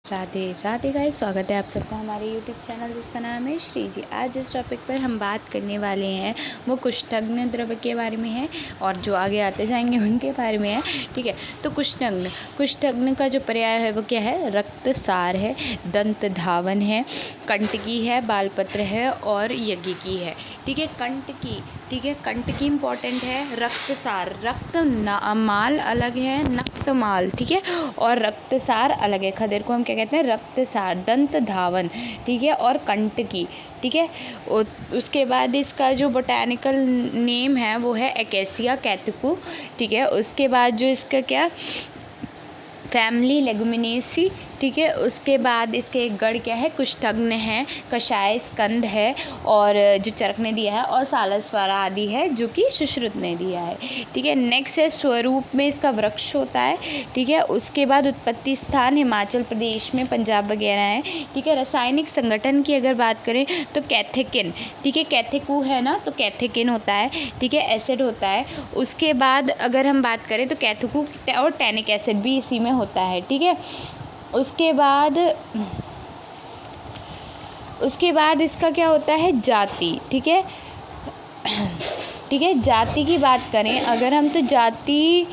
Radhe Radhe guys, स्वागत है आप सबका हमारे YouTube चैनल जिसका नाम है श्री जी। आज जिस टॉपिक पर हम बात करने वाले हैं वो कुष्ठग्न द्रव्य के बारे में है और जो आगे आते जाएंगे उनके बारे में है। ठीक है, तो कुष्ठग्न का जो पर्याय है वो क्या है? रक्तसार है, दंत धावन है, कंटकी है, बालपत्र है और यज्ञिकी है। ठीक है, कंटकी इंपॉर्टेंट है। रक्तसार, रक्त माल अलग है, नक्त माल, ठीक है, और रक्तसार अलग है। खदेर को हम क्या कहते हैं? रक्तसार। दंत धावन, ठीक है, और कंटकी, ठीक है। उसके बाद इसका जो बोटैनिकल नेम है वो है एकेसिया कैथकू, ठीक है। उसके बाद जो इसका क्या फैमिली लेगुमिनेसी, ठीक है। उसके बाद इसके एक गढ़ क्या है? कुष्ठग्न है, कषाय स्कंद है और जो चरक ने दिया है, और सालस्वरा आदि है जो कि सुश्रुत ने दिया है। ठीक है, नेक्स्ट है स्वरूप में इसका वृक्ष होता है, ठीक है। उसके बाद उत्पत्ति स्थान हिमाचल प्रदेश में, पंजाब वगैरह है, ठीक है। रासायनिक संगठन की अगर बात करें तो कैथेकिन, ठीक है, कैथेकू है ना, तो कैथेकिन होता है, ठीक है, एसिड होता है। उसके बाद अगर हम बात करें तो कैथेकू और टैनिक एसिड भी इसी में होता है, ठीक है। उसके बाद इसका क्या होता है? जाति, ठीक है। ठीक है, जाति की बात करें अगर हम तो जाति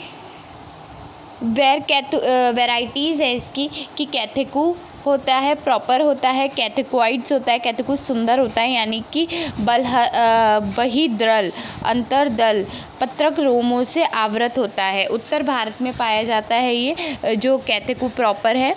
वेराइटीज़ है इसकी कि कैथेकू होता है, प्रॉपर होता है, कैथेकोइड्स होता है, कैथेकू सुंदर होता है यानी कि बहिर्दल, अंतर्दल, पत्रक रोमों से आवृत होता है। उत्तर भारत में पाया जाता है ये जो कैथेकू प्रॉपर है,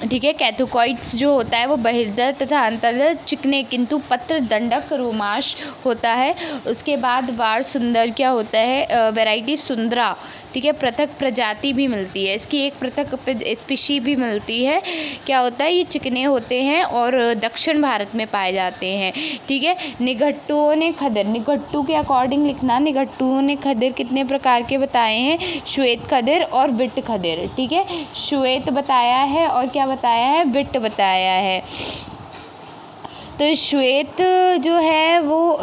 ठीक है। कैथेकोइड्स जो होता है वो बहिर्दल तथा अंतर्दल चिकने किंतु पत्र दंडक रोमाश होता है। उसके बाद वार सुंदर क्या होता है? वैरायटी सुंदरा, ठीक है, पृथक प्रजाति भी मिलती है इसकी, एक पृथक स्पीशी भी मिलती है। क्या होता है? ये चिकने होते हैं और दक्षिण भारत में पाए जाते हैं, ठीक है। निघट्टुओं ने खदिर, निघट्टू के अकॉर्डिंग लिखना, निघट्टुओं ने खदिर कितने प्रकार के बताए हैं? श्वेत खदिर और विट्ट खदिर, ठीक है। श्वेत बताया है और क्या बताया है? विट्ट बताया है। तो श्वेत जो है वो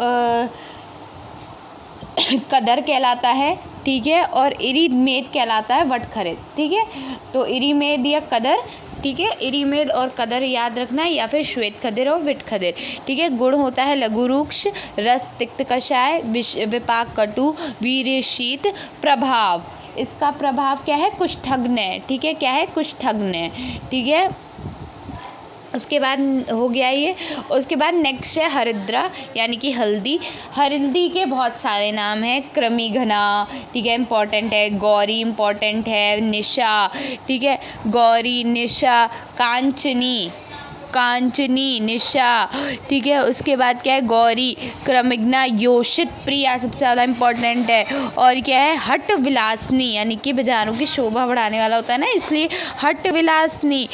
कदर कहलाता है, ठीक है, और इरीमेद कहलाता है वटखरित, ठीक है। तो इरीमेद या कदर, ठीक है, इरीमेद और कदर याद रखना, या फिर श्वेत खदिर और विट खदिर, ठीक है। गुण होता है लघु रुक्ष, रस तिक्त कषाय, विपाक कटु, वीर्य शीत, प्रभाव, इसका प्रभाव क्या है? कुष्ठग्न, ठीक है, क्या है? कुष्ठग्न, ठीक है। उसके बाद हो गया ये। उसके बाद नेक्स्ट है हरिद्रा यानी कि हल्दी। हल्दी के बहुत सारे नाम हैं। क्रमीघना, ठीक है, इम्पॉर्टेंट है। गौरी इम्पॉर्टेंट है। निशा, ठीक है, गौरी, निशा, कांचनी, निशा, ठीक है। उसके बाद क्या है? गौरी, क्रमिघना, योषित, प्रिया सबसे ज़्यादा इम्पॉर्टेंट है। और क्या है? हट विलासनी यानी कि बाजारों की शोभा बढ़ाने वाला होता है ना, इसलिए हट विलासनी।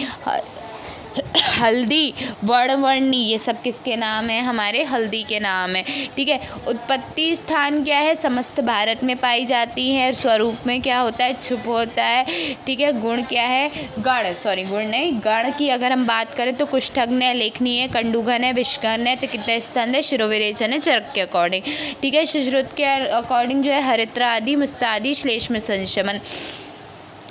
हल्दी, वर्णवर्णी, ये सब किसके नाम है? हमारे हल्दी के नाम है, ठीक है। उत्पत्ति स्थान क्या है? समस्त भारत में पाई जाती है। स्वरूप में क्या होता है? छुप होता है, ठीक है। गुण क्या है? गण की अगर हम बात करें तो कुष्ठग्न है, लेखनीय है, कंडुघन है, विषघन है, तो कितना स्तंद है, शिरोविरेचन है, चरक के अकॉर्डिंग, ठीक है। सुश्रुत के अकॉर्डिंग जो है हरिद्रा आदि, मुस्तादि, श्लेष्म संशमन।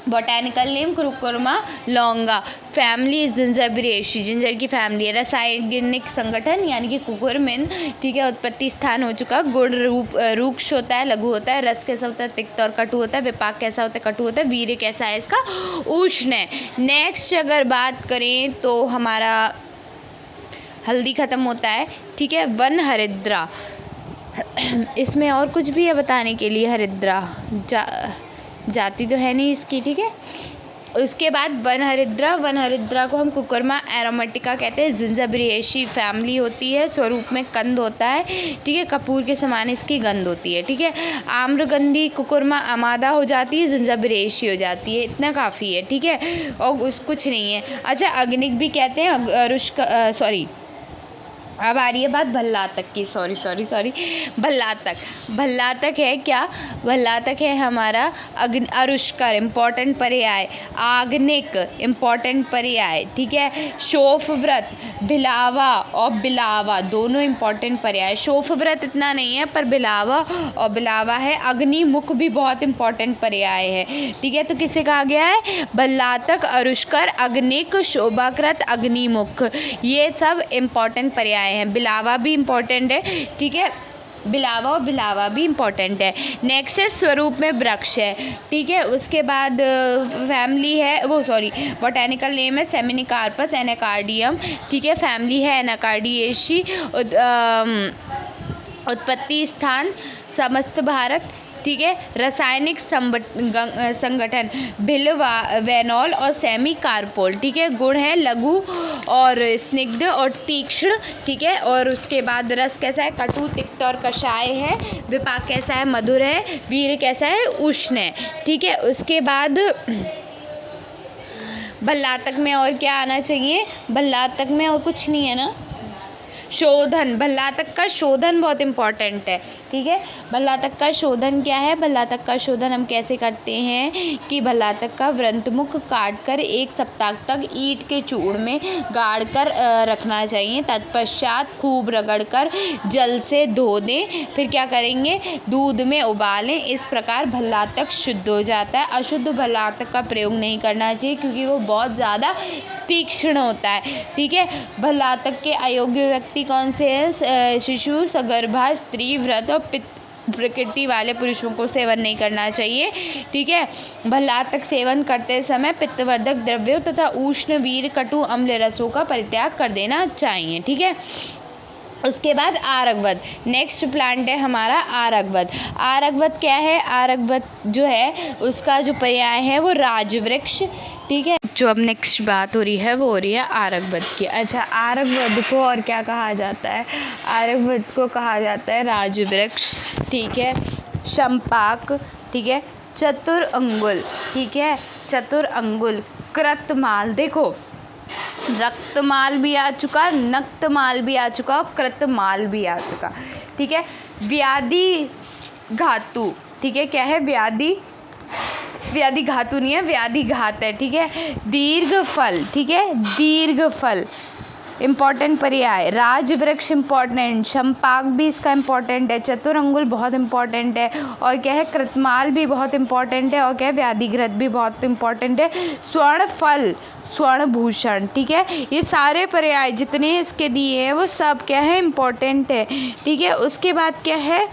Botanical name कुरुकुरमा लौंगा। फैमिली जिंजरबिरेशी, जिंजर की फैमिली है। रासायनिक संगठन यानी कि कुकुरमिन, ठीक है। उत्पत्ति स्थान हो चुका। गुण रुक्ष होता है, लघु होता है। रस कैसा होता है? तिक्त और कटु होता है। विपाक कैसा होता है? कटु होता है। वीर्य कैसा है इसका? उष्ण है। नेक्स्ट अगर बात करें तो हमारा हल्दी खत्म होता है, ठीक है। वन हरिद्रा, इसमें और कुछ भी है बताने के लिए? हरिद्रा जाति तो है नहीं इसकी, ठीक है। उसके बाद वन हरिद्रा को हम कुकुरमा एरोमेटिका कहते हैं। जिंजरबिरेशी फैमिली होती है। स्वरूप में कंद होता है, ठीक है। कपूर के समान इसकी गंध होती है, ठीक है। आम्रगंधी कुकुरमा अमादा हो जाती है, जिंजरबिरेशी हो जाती है। इतना काफ़ी है, ठीक है, और कुछ नहीं है। अच्छा, अग्निक भी कहते हैं, अब आ रही है बात भल्लातक की। सॉरी भल्लातक है क्या? भल्लातक है हमारा अरुष्कर, इम्पॉर्टेंट पर्याय। आग्निक, इम्पॉर्टेंट पर्याय, ठीक है। शोफ व्रत, बिलावा और बिलावा दोनों इम्पॉर्टेंट पर्याय। शोफ व्रत इतना नहीं है, पर बिलावा और बिलावा है। अग्निमुख भी बहुत इम्पॉर्टेंट पर्याय है, ठीक है। तो किसे कहा गया है? भल्लातक, अरुष्कर, अग्निक, शोभाकृत, अग्निमुख, ये सब इम्पॉर्टेंट पर्याय हैं। बिलावा भी इम्पॉर्टेंट है, ठीक है। बिलावा और बिलावा भी इम्पॉर्टेंट है। नेक्स्ट है स्वरूप में वृक्ष है, ठीक है। उसके बाद फैमिली है, बोटेनिकल नेम है सेमिनिकार्पस एनाकार्डियम, ठीक है। फैमिली है एनाकार्डिएसी। उत्पत्ति स्थान समस्त भारत, ठीक है। रासायनिक संगठन बिल्वावेनॉल और सेमी कार्पोल, ठीक है। गुण है लघु और स्निग्ध और तीक्ष्ण, ठीक है। और उसके बाद रस कैसा है? कटु, तिक्त और कषाय है। विपाक कैसा है? मधुर है। वीर कैसा है? उष्ण है, ठीक है। उसके बाद भल्लातक में और क्या आना चाहिए? भल्लातक में और कुछ नहीं है ना। शोधन, भल्लातक का शोधन बहुत इम्पॉर्टेंट है, ठीक है। भल्लातक का शोधन क्या है? भल्लातक का शोधन हम कैसे करते हैं कि भल्लातक का वृंतमुख काट कर 1 सप्ताह तक ईंट के चूर्ण में गाड़ कर रखना चाहिए। तत्पश्चात खूब रगड़ कर जल से धो दें। फिर क्या करेंगे? दूध में उबालें। इस प्रकार भल्लातक शुद्ध हो जाता है। अशुद्ध भल्लातक का प्रयोग नहीं करना चाहिए क्योंकि वो बहुत ज़्यादा तीक्ष्ण होता है, ठीक है। भल्लातक के अयोग्य व्यक्ति कौन से हैं? शिशु, सगर्भा स्त्री, व्रत और पित्त प्रकृति वाले पुरुषों को सेवन नहीं करना चाहिए, ठीक है। भल्लातक सेवन करते समय पित्तवर्धक द्रव्यों तथा उष्ण, वीर, कटु, अम्ल रसों का परित्याग कर देना चाहिए, ठीक है। उसके बाद आरगवद, नेक्स्ट प्लांट है हमारा आरगवद। आरगवद क्या है? आरगवद जो है उसका जो पर्याय है वो राजवृक्ष, ठीक है। जो अब नेक्स्ट बात हो रही है वो हो रही है आरगवद की। अच्छा, आरगवद को और क्या कहा जाता है? आरगवद को कहा जाता है राजवृक्ष, ठीक है। शंपाक, ठीक है। चतुर अंगुल, ठीक है। चतुर अंगुल। कृतमाल, देखो रक्तमाल भी आ चुका, नक्तमाल भी आ चुका और कृतमाल भी आ चुका, ठीक है। व्याधि घातु, ठीक है। क्या है? व्याधि घातु नहीं है, व्याधि घात है, ठीक है। दीर्घ फल, ठीक है। दीर्घ फल इम्पॉर्टेंट पर्याय। राजवृक्ष इम्पॉर्टेंट, शंपाक भी इसका इम्पॉर्टेंट है, चतुर अंगुल बहुत इम्पॉर्टेंट है, और क्या है? कृतमाल भी बहुत इम्पॉर्टेंट है, और क्या है? व्याधिघ्रत भी बहुत इम्पॉर्टेंट है। स्वर्ण फल, स्वर्ण भूषण, ठीक है। ये सारे पर्याय जितने इसके दिए हैं वो सब क्या है? इम्पॉर्टेंट है, ठीक है। उसके बाद क्या है?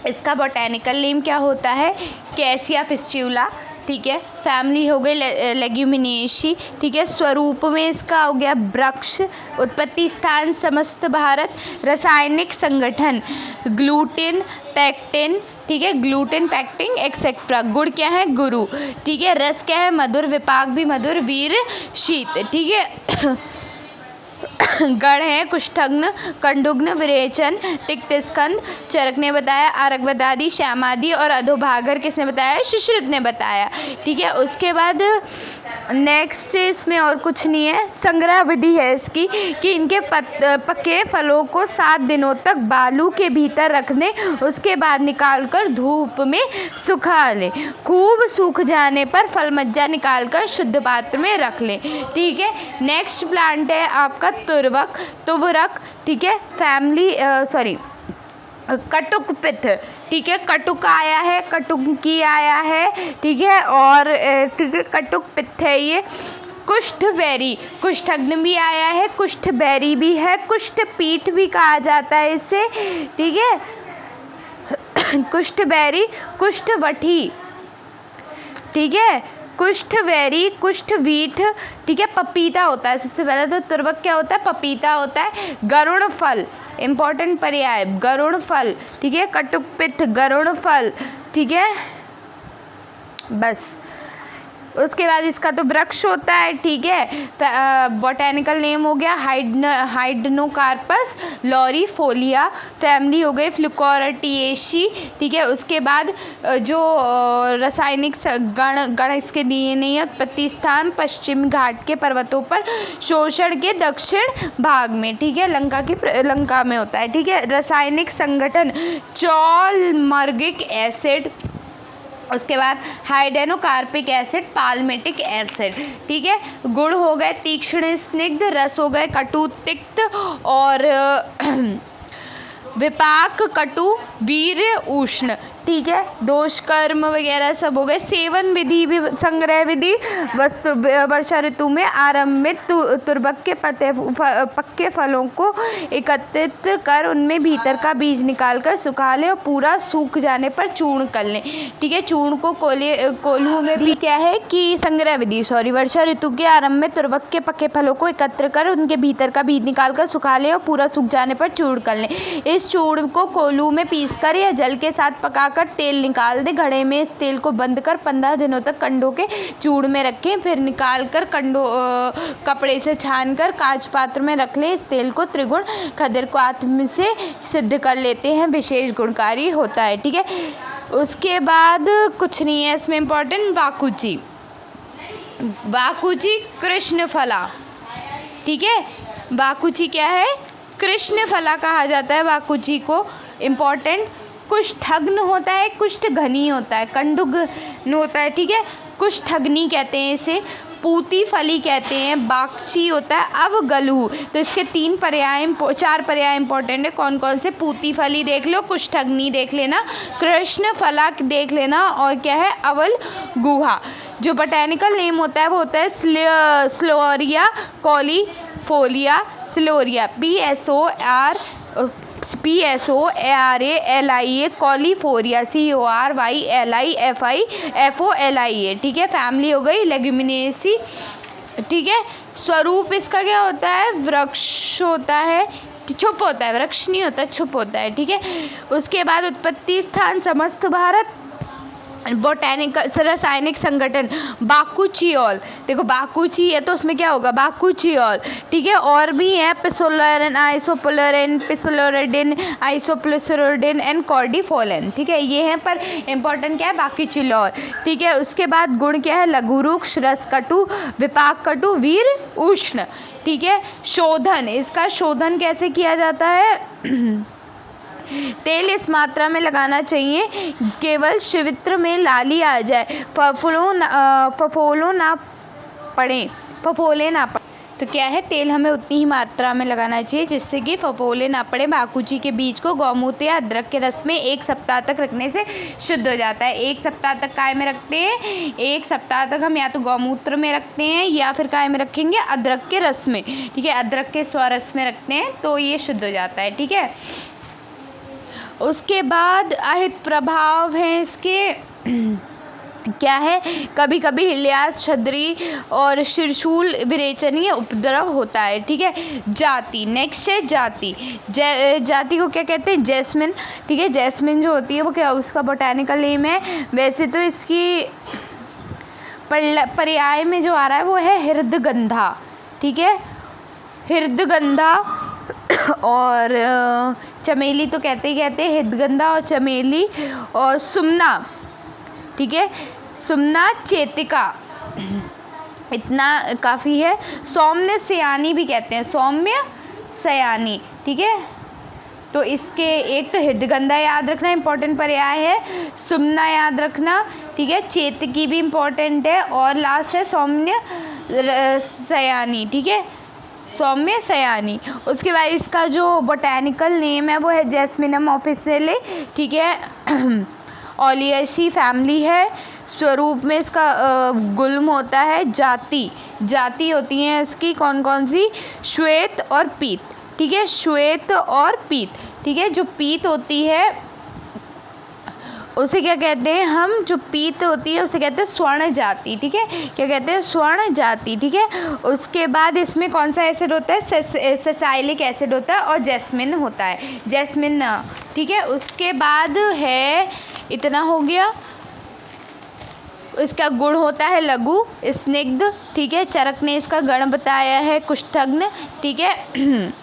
इसका बोटेनिकल नेम क्या होता है? कैसिया फिस्ट्यूला, ठीक है। फैमिली हो गई लेग्यूमिनेसी, ठीक है। स्वरूप में इसका हो गया वृक्ष। उत्पत्ति स्थान समस्त भारत। रासायनिक संगठन ग्लूटिन, पैक्टिन, ठीक है। Gluten, pectin etcetera. गुण क्या है? गुरु, ठीक है। रस क्या है? मधुर। विपाक भी मधुर। वीर शीत, ठीक है। गण है कुष्ठग्न, कंडुग्न, विरेचन, तिक्तस्कंद। चरक ने बताया। आरगवदादि, श्यामादि और अधोभागर किसने बताया? सुश्रुत ने बताया, ठीक है। उसके बाद नेक्स्ट इसमें और कुछ नहीं है, संग्रह विधि है इसकी कि इनके पके फलों को 7 दिनों तक बालू के भीतर रख दें। उसके बाद निकाल कर धूप में सुखा लें। खूब सूख जाने पर फल मज्जा निकाल कर शुद्ध पात्र में रख लें, ठीक है। नेक्स्ट प्लांट है आपका तुवरक, ठीक है। फैमिली कटुक पित्त, ठीक है। कटुक आया है, कटुकी आया है, ठीक है। और ठीक है, कटुक पित्त है ये। कुष्ठ बैरी, कुष्ठग्न भी आया है, कुष्ठ बैरी भी है, कुष्ठ पीठ भी कहा जाता है इसे, ठीक है। कुष्ठ बैरी, कुष्ठ वठी, ठीक है। कुष्ठ बैरी, कुष्ठ वीठ, ठीक है। पपीता होता है सबसे पहले तो तुर्वक क्या होता है? पपीता होता है। गरुड़ फल इम्पॉर्टेंट पर्याय, गरुड़ फल, ठीक है। कटुक पित्त, गरुड़ फल, ठीक है। बस उसके बाद इसका तो वृक्ष होता है, ठीक है। बॉटेनिकल नेम हो गया हाइड्नोकार्पस लॉरीफोलिया। फैमिली हो गई फ्लुकोरटिएसी, ठीक है। उसके बाद जो रासायनिक गण इसके दिए नहीं है। उत्पत्ति स्थान पश्चिम घाट के पर्वतों पर, शोषण के दक्षिण भाग में, ठीक है। लंका में होता है, ठीक है। रासायनिक संगठन चॉलमर्गिक एसिड, उसके बाद हाइड्रोकार्बिक एसिड, पाल्मेटिक एसिड, ठीक है। गुण हो गए तीक्ष्ण स्निग्ध, रस हो गए कटु तिक्त और विपाक कटु वीर उष्ण, ठीक है। दोष कर्म वगैरह सब हो गए। सेवन विधि भी, संग्रह विधि वस्तु वर्षा ऋतु में आरंभित तुर्बक के पक्के फलों को एकत्रित कर उनमें भीतर का बीज निकालकर सुखा लें और पूरा सूख जाने पर चूर्ण कर लें, ठीक है। चूर्ण को कोल्हू में भी क्या है कि संग्रह विधि वर्षा ऋतु के आरंभ में तुर्बक के पक्के फलों को एकत्र कर उनके भीतर का बीज निकालकर सुखा लें और पूरा सूख जाने पर चूर्ण कर लें। इस चूर्ण को कोल्हू में पीसकर या जल के साथ पकाकर तेल निकाल दे। घड़े में इस तेल को बंद कर 15 दिनों तक कंडों के चूर्ण में रखें, फिर निकाल कर कपड़े से छानकर कांच पात्र में रख लें। इस तेल को त्रिगुण खदिर को आत्म से सिद्ध कर लेते हैं, विशेष गुणकारी होता है, ठीक है। उसके बाद कुछ नहीं है इसमें इम्पोर्टेंट। बाकुची कृष्ण फला, ठीक है। बाकुची क्या है? कृष्ण फला कहा जाता है बाकुची को। इम्पोर्टेंट कुष्ठग्न होता है, कुष्ठघनी होता है, कंडुग्न होता है, ठीक है। कुष्ठग्नि कहते हैं इसे, पूती फली कहते हैं, बागची होता है, अवगलू। तो इसके 4 पर्याय इंपॉर्टेंट है। कौन कौन से? पूती फली देख लो, कुष्ठग्नि देख लेना, कृष्ण फला देख लेना और क्या है? अवल गुहा। जो बोटेनिकल नेम होता है वो होता है स्लोरिया कॉलीफोलिया, स्लोरिया PSORALIA कॉलीफोरिया CORYLIFIFOLIA, ठीक है। फैमिली हो गई लेग्यूमिनेसी, ठीक है। स्वरूप इसका क्या होता है? वृक्ष होता है, छुप होता है, वृक्ष नहीं होता, छुप होता है, ठीक है। उसके बाद उत्पत्ति स्थान समस्त भारत। बोटेनिकल रासायनिक संगठन बाकुचियोल, देखो बाकुची है तो उसमें क्या होगा? बाकुचियोल, ठीक है। और भी है पिसोलोरिन, आइसोपोलोरिन, पिसोलोरिडिन, आइसोप्लिसोरिडिन एंड कॉर्डिफोलिन, ठीक है। ये हैं पर इम्पोर्टेंट क्या है? बाकुचियोल, ठीक है। उसके बाद गुण क्या है? लघुरुक्ष, रसकटु, विपाक कटु, वीर उष्ण, ठीक है। शोधन, इसका शोधन कैसे किया जाता है? तेल इस मात्रा में लगाना चाहिए केवल शिवित्र में लाली आ जाए, फफोले ना पड़े। तो क्या है? तेल हमें उतनी ही मात्रा में लगाना चाहिए जिससे कि फफोले ना पड़े। बाकुची के बीज को गौमूत्र या अदरक के रस में 1 सप्ताह तक रखने से शुद्ध हो जाता है। 1 सप्ताह तक काय में रखते हैं? 1 सप्ताह तक हम या तो गौमूत्र में रखते हैं या फिर काय में रखेंगे? अदरक के रस में, ठीक है। अदरक के स्वरस में रखते हैं तो ये शुद्ध हो जाता है, ठीक है। उसके बाद अहित प्रभाव है इसके, क्या है? कभी कभी हिल्यास, छद्री और शिरशूल विरेचनीय उपद्रव होता है, ठीक है। जाति, नेक्स्ट है जाति। जाति को क्या कहते हैं? जैस्मिन, ठीक है। जैस्मिन जो होती है वो क्या, उसका बोटेनिकल नेम है। वैसे तो इसकी पर्याय में जो आ रहा है वो है हृदगंधा, ठीक है। हृदगंधा और चमेली तो कहते ही कहते हैं, हृदगंधा और चमेली और सुमना, ठीक है। सुमना, चेतिका, इतना काफ़ी है। सौम्य सयानी भी कहते हैं, सौम्य सयानी, ठीक है। तो इसके एक तो हृदगंधा याद रखना इंपॉर्टेंट पर्याय है, सुमना याद रखना, ठीक है। चेतकी भी इम्पोर्टेंट है और लास्ट है सौम्य सयानी, ठीक है। सौम्य सयानी। उसके बाद इसका जो बोटेनिकल नेम है वो है जैस्मिनम ऑफिसियले, ठीक है। ओलियेसी फैमिली है। स्वरूप में इसका गुल्म होता है। जाति होती हैं इसकी कौन कौन सी? श्वेत और पीत, ठीक है। श्वेत और पीत, ठीक है। जो पीत होती है उसे क्या कहते हैं हम? जो पीत होती है उसे कहते हैं स्वर्ण जाति, ठीक है। क्या कहते हैं? स्वर्ण जाति, ठीक है। उसके बाद इसमें कौन सा एसिड होता है? सैलिसिलिक एसिड होता है और जैस्मिन होता है, जैस्मिन, ठीक है। उसके बाद है, इतना हो गया। इसका गुण होता है लघु स्निग्ध, ठीक है। चरक ने इसका गण बताया है कुष्ठग्न, ठीक है।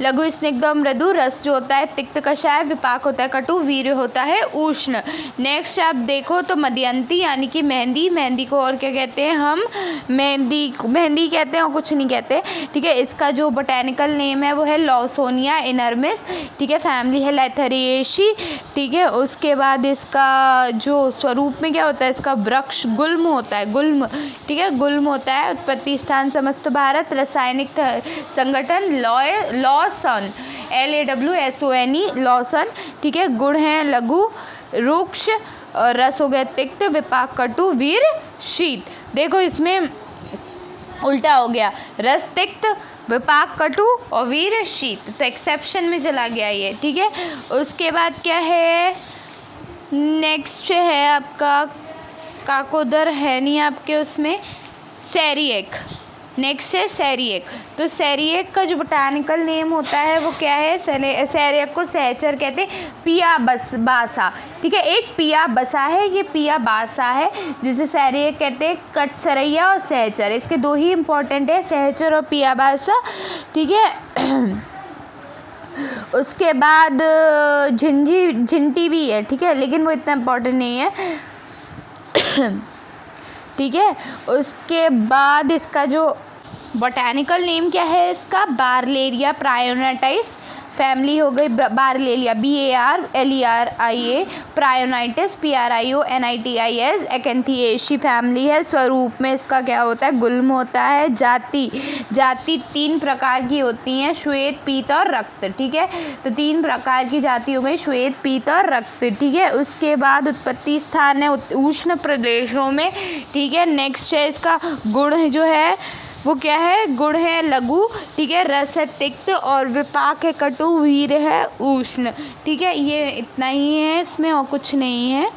लघु स्निग्ध और मृदु, रस जो होता है तिक्त कषाय, विपाक होता है कटु, वीर्य होता है उष्ण। नेक्स्ट आप देखो तो मदयंती यानी कि मेहंदी, मेहंदी को और क्या कहते हैं हम, मेहंदी कहते हैं और कुछ नहीं कहते, ठीक है। इसका जो बोटेनिकल नेम है वो है लॉसोनिया इनर्मिस, ठीक है। फैमिली है लैथरिएसी, ठीक है। उसके बाद इसका जो स्वरूप में क्या होता है, इसका वृक्ष गुल्म होता है, गुल्म, ठीक है, गुल्म होता है। उत्पत्ति स्थान समस्त भारत, रासायनिक संगठन लॉसन, LAWSONE, लॉसन, ठीक है। गुण है लघु रुक्ष, और रस हो गया तिक्त, विपाक कटु, वीर शीत। देखो इसमें उल्टा हो गया, रस तिक्त, विपाक कटु और वीर शीत, तो एक्सेप्शन में चला गया ये, ठीक है। उसके बाद क्या है, नेक्स्ट है आपका काकोदर है नहीं आपके उसमें, सेरिएक। नेक्स्ट है सेरिएक। तो सेरिएक का जो बोटानिकल नेम होता है वो क्या है, सेरिएक को सहचर कहते हैं, पिया बासा, ठीक है। एक पिया बसा है, ये पिया बासा है जिसे सेरिएक कहते हैं। कटसरैया और सहचर, इसके दो ही इम्पोर्टेंट है, सहचर और पिया बासा, ठीक है। उसके बाद झिंटी भी है, ठीक है, लेकिन वो इतना इम्पोर्टेंट नहीं है, ठीक है। उसके बाद इसका जो बोटानिकल नेम क्या है, इसका बार्लेरिया प्रायोनाइटिस, फैमिली हो गई बार्लेरिया, BARLERIA, प्रायोनाइटिस PRIONITIS, एक्एंथिएसी फैमिली है। स्वरूप में इसका क्या होता है, गुल्म होता है। जाति 3 प्रकार की होती हैं, श्वेत, पीत और रक्त, ठीक है। तो 3 प्रकार की जाति हो गई, श्वेत, पीत और रक्त, ठीक है। उसके बाद उत्पत्ति स्थान है उष्ण प्रदेशों में, ठीक है। नेक्स्ट है इसका गुण जो है वो क्या है, गुण है लघु, ठीक है। रस है तिक्त और विपाक है कटु, वीर है उष्ण, ठीक है। ये इतना ही है इसमें और कुछ नहीं है,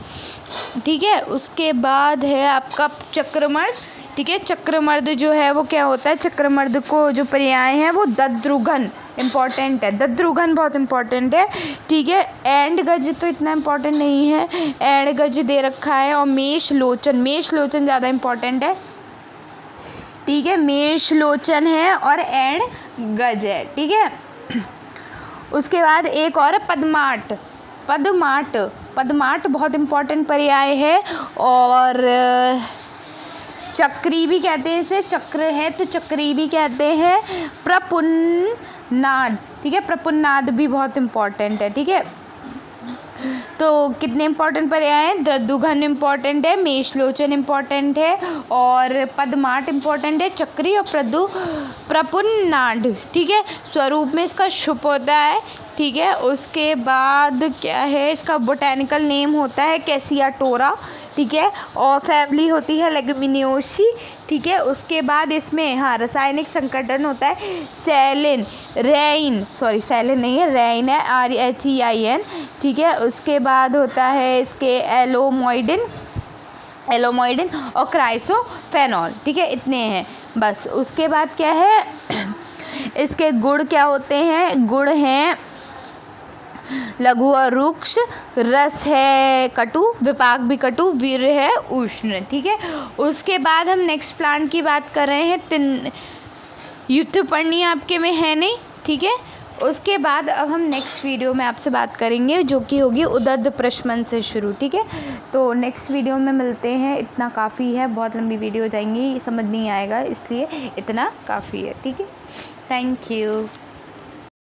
ठीक है। उसके बाद है आपका चक्रमर्द, ठीक है। चक्रमर्द जो है वो क्या होता है, चक्रमर्द को जो पर्याय हैं वो दद्रुघन इम्पॉर्टेंट है, दद्रुघन बहुत इम्पॉर्टेंट है, ठीक है। एंड गज तो इतना इम्पॉर्टेंट नहीं है, एंड गज दे रखा है। और मेष लोचन ज़्यादा इम्पॉर्टेंट है, ठीक है। मेष लोचन है और एंड गज है, ठीक है। उसके बाद एक और पद्माट, पद्माट बहुत इम्पॉर्टेंट पर्याय है। और चक्री भी कहते हैं इसे, चक्र है तो चक्री भी कहते हैं। प्रपुन्नाद, ठीक है, प्रपुन्नाद भी बहुत इम्पॉर्टेंट है, ठीक है। तो कितने इम्पोर्टेंट पर्याय हैं, दद्रुघन इम्पॉर्टेंट है, मेषलोचन इम्पॉर्टेंट है और पद्माट इम्पॉर्टेंट है, चक्री और प्रपुन्नाड, ठीक है। स्वरूप में इसका शुभ होता है, ठीक है। उसके बाद क्या है, इसका बोटेनिकल नेम होता है कैसियाटोरा, ठीक है। और फैमिली होती है लेगुमिनोसी, ठीक है। उसके बाद इसमें हाँ रासायनिक संकटन होता है सैलिन, सैलिन नहीं है, रेइन है, RHEIN, ठीक है। उसके बाद होता है इसके एलोमोइडिन और क्राइसोफेनॉल, ठीक है। इतने हैं बस। उसके बाद क्या है, इसके गुण क्या होते हैं, गुण हैं लघु और रुक्ष, रस है कटु, विपाक भी कटु, वीर है उष्ण, ठीक है। उसके बाद हम नेक्स्ट प्लांट की बात कर रहे हैं, युद्धपर्णी आपके में है नहीं, ठीक है। उसके बाद अब हम नेक्स्ट वीडियो में आपसे बात करेंगे जो कि होगी उदर्द प्रशमन से शुरू, ठीक है। तो नेक्स्ट वीडियो में मिलते हैं, इतना काफ़ी है, बहुत लंबी वीडियो हो जाएंगी, समझ नहीं आएगा, इसलिए इतना काफ़ी है, ठीक है। Thank you.